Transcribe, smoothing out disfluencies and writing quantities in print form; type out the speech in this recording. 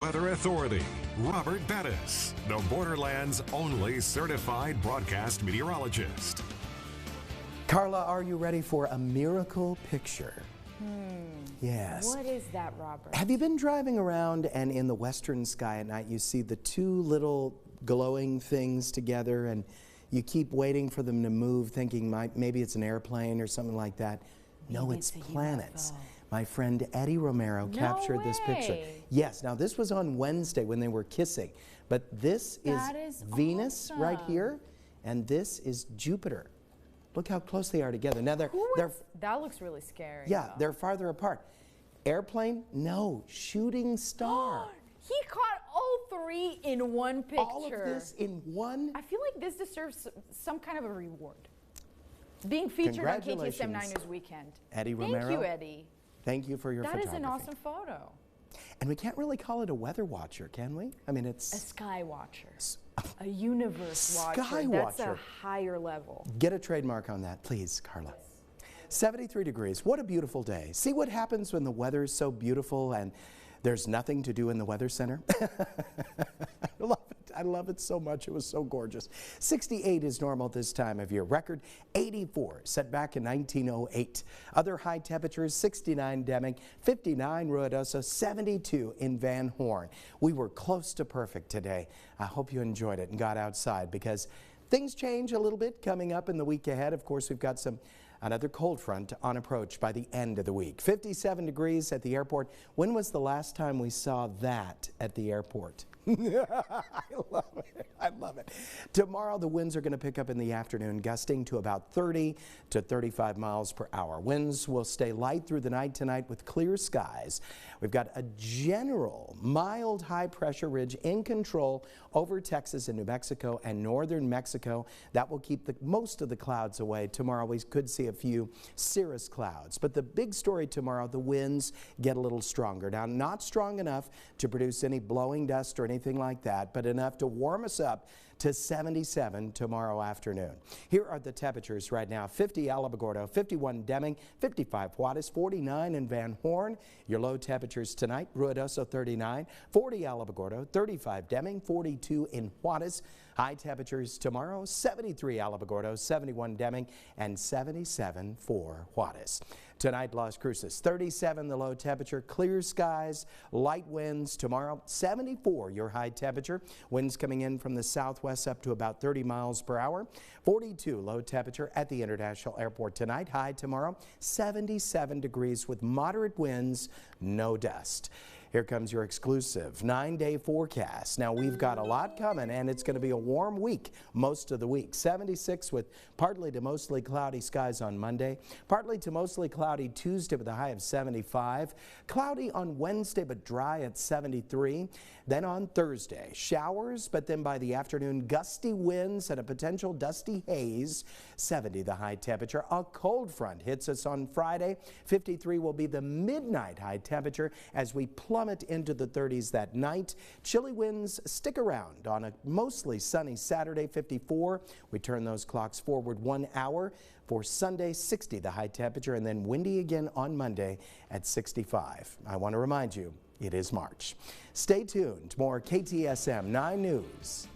Weather Authority, Robert Bettis, the Borderlands' only certified broadcast meteorologist. Carla, are you ready for a miracle picture? Yes. What is that, Robert? Have you been driving around and in the western sky at night you see the two little glowing things together and you keep waiting for them to move thinking maybe it's an airplane or something like that? No, it's planets. My friend Eddie Romero captured this picture. Yes, now this was on Wednesday when they were kissing, but this is Venus right here, and this is Jupiter. Look how close they are together. Now that looks really scary. Yeah, they're farther apart. Airplane? No, shooting star. He caught all three in one picture. All of this in one? I feel like this deserves some kind of a reward. Being featured on KTSM 9 News Weekend. Eddie Romero. Thank you, Eddie. Thank you for your photography. That is an awesome photo. And we can't really call it a weather watcher, can we? I mean, it's... A sky watcher. A universe watcher. Sky That's watcher. a higher level. Get a trademark on that, please, Carla. 73 degrees. What a beautiful day. See what happens when the weather is so beautiful and there's nothing to do in the weather center? I love it. I love it so much. It was so gorgeous. 68 is normal this time of year. Record 84 set back in 1908. Other high temperatures: 69 Deming, 59 Ruidoso, 72 in Van Horn. We were close to perfect today. I hope you enjoyed it and got outside because things change a little bit coming up in the week ahead. Of course, we've got another cold front on approach by the end of the week. 57 degrees at the airport. When was the last time we saw that at the airport? I love it. I love it. Tomorrow the winds are going to pick up in the afternoon, gusting to about 30 to 35 miles per hour. Winds will stay light through the night tonight with clear skies. We've got a general mild high pressure ridge in control over Texas and New Mexico and northern Mexico. That will keep most of the clouds away. Tomorrow we could see a few cirrus clouds. But the big story tomorrow, the winds get a little stronger. Now, not strong enough to produce any blowing dust or anything like that, but enough to warm us up to 77 tomorrow afternoon. Here are the temperatures right now. 50 Alamogordo, 51 Deming, 55 Juarez, 49 in Van Horn. Your low temperatures tonight: Ruidoso 39, 40 Alamogordo, 35 Deming, 42 in Juarez. High temperatures tomorrow: 73 Alamogordo, 71 Deming, and 77 for Juarez. Tonight, Las Cruces, 37 the low temperature, clear skies, light winds. Tomorrow, 74 your high temperature. Winds coming in from the southwest up to about 30 miles per hour. 42 low temperature at the International Airport tonight. High tomorrow, 77 degrees with moderate winds, no dust. Here comes your exclusive 9-day forecast. Now, we've got a lot coming, and it's going to be a warm week most of the week. 76 with partly to mostly cloudy skies on Monday. Partly to mostly cloudy Tuesday with a high of 75. Cloudy on Wednesday, but dry at 73. Then on Thursday, showers, but then by the afternoon, gusty winds and a potential dusty haze. 70 the high temperature. A cold front hits us on Friday. 53 will be the midnight high temperature as we plummet into the 30s that night. Chilly winds stick around on a mostly sunny Saturday. 54. We turn those clocks forward 1 hour. For Sunday, 60 the high temperature, and then windy again on Monday at 65. I want to remind you, it is March. Stay tuned. More KTSM 9 News.